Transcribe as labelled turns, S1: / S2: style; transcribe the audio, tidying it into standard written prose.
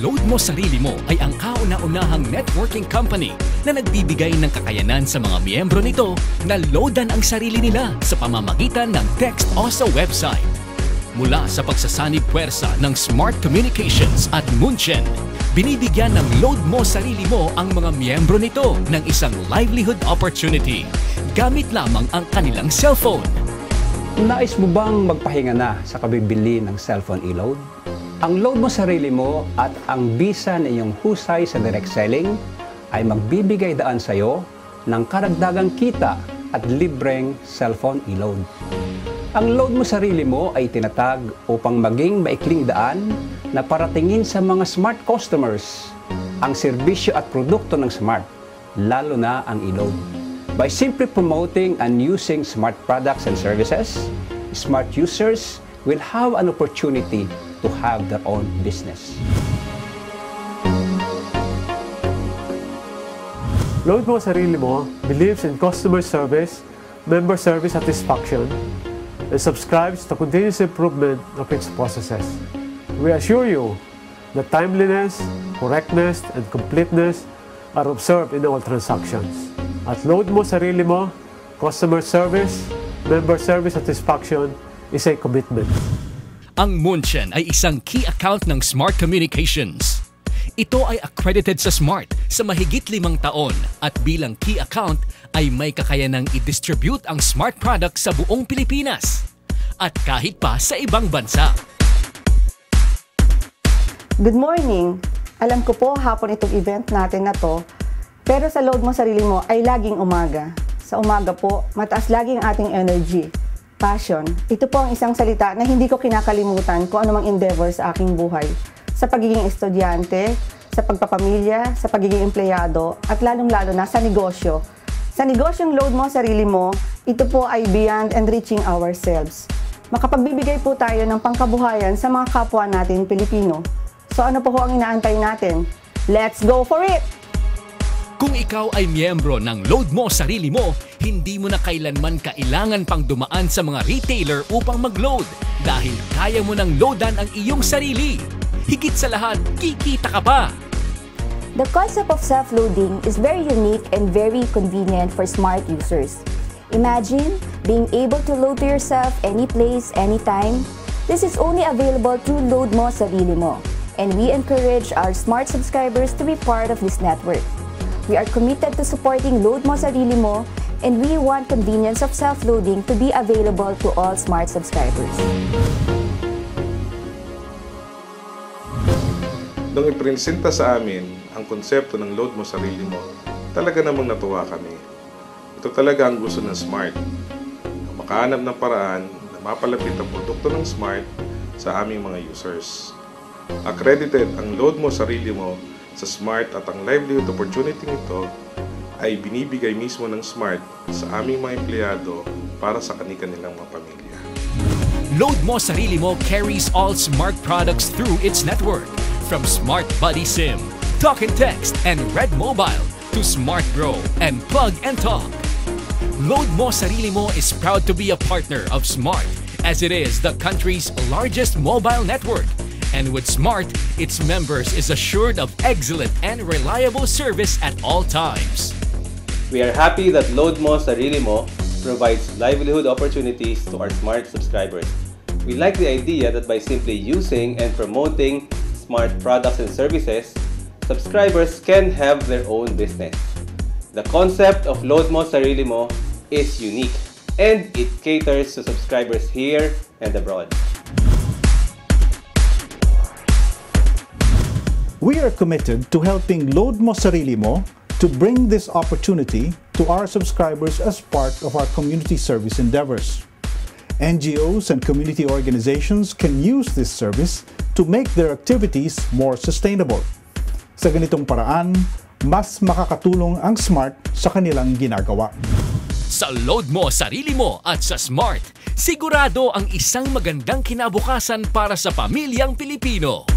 S1: Load Mo Sarili Mo ay ang kauna-unahang networking company na nagbibigay ng kakayanan sa mga miyembro nito na loadan ang sarili nila sa pamamagitan ng text o sa website. Mula sa pagsasanib puwersa ng Smart Communications at Munchen, binibigyan ng Load Mo Sarili Mo ang mga miyembro nito ng isang livelihood opportunity gamit lamang ang kanilang cellphone.
S2: Nais mo bang magpahinga na sa kabibili ng cellphone e-load? Ang Load Mo Sarili Mo at ang bisa na iyong husay sa direct selling ay magbibigay daan sa iyo ng karagdagang kita at libreng cellphone e-load. Ang Load Mo Sarili Mo ay tinatag upang maging maikling daan na paratingin sa mga smart customers ang serbisyo at produkto ng smart, lalo na ang e-load. By simply promoting and using smart products and services, smart users will have an opportunity to have their own business.
S3: Load Mo Sarili Mo believes in customer service, member service satisfaction, and subscribes to continuous improvement of its processes. We assure you that timeliness, correctness, and completeness are observed in all transactions. At Load Mo Sarili Mo, customer service, member service satisfaction is a commitment.
S1: Ang Munchen ay isang key account ng Smart Communications. Ito ay accredited sa Smart sa mahigit 5 taon at bilang key account ay may kakayanang i-distribute ang Smart product sa buong Pilipinas at kahit pa sa ibang bansa.
S4: Good morning! Alam ko po hapon itong event natin na to, pero sa Load Mo Sarili Mo ay laging umaga. Sa umaga po, mataas laging ating energy. Passion. Ito po ang isang salita na hindi ko kinakalimutan kung anumang endeavor sa aking buhay. Sa pagiging estudyante, sa pagpapamilya, sa pagiging empleyado, at lalong-lalo na sa negosyo. Sa negosyong Load Mo Sarili Mo, ito po ay beyond enriching ourselves. Makapagbibigay po tayo ng pangkabuhayan sa mga kapwa natin Pilipino. So ano po ang inaantay natin? Let's go for it!
S1: Kung ikaw ay miyembro ng Load Mo Sarili Mo, hindi mo na kailanman kailangan pang dumaan sa mga retailer upang mag-load dahil kaya mo nang loadan ang iyong sarili. Higit sa lahat, kikita ka pa!
S5: The concept of self-loading is very unique and very convenient for smart users. Imagine being able to load to yourself any place, anytime. This is only available through Load Mo Sarili Mo, and we encourage our smart subscribers to be part of this network. We are committed to supporting Load Mo Sarili Mo, and we want convenience of self-loading to be available to all smart subscribers.
S6: Nung ipresenta sa amin ang konsepto ng Load Mo Sarili Mo, talaga namang natuwa kami. Ito talaga ang gusto ng Smart, na makahanap ng paraan na mapalapit ang produkto ng Smart sa aming mga users. Accredited ang Load Mo Sarili Mo sa Smart at ang livelihood opportunity nito ay binibigay mismo ng Smart sa aming mga empleyado para sa kanilang mga pamilya.
S1: Load Mo Sarili Mo carries all Smart products through its network, from Smart Buddy SIM, Talk and Text, and Red Mobile to Smart Grow and Plug and Talk. Load Mo Sarili Mo is proud to be a partner of Smart, as it is the country's largest mobile network. And with Smart, its members is assured of excellent and reliable service at all times.
S7: We are happy that Load Mo Sarili Mo provides livelihood opportunities to our Smart subscribers. We like the idea that by simply using and promoting Smart products and services, subscribers can have their own business. The concept of Load Mo Sarili Mo is unique, and it caters to subscribers here and abroad.
S8: We are committed to helping Load Mo Sarili Mo to bring this opportunity to our subscribers as part of our community service endeavors. NGOs and community organizations can use this service to make their activities more sustainable. Sa ganitong paraan, mas makakatulong ang Smart sa kanilang ginagawa.
S1: Sa Load Mo Sarili Mo at sa Smart, sigurado ang isang magandang kinabukasan para sa pamilyang Pilipino.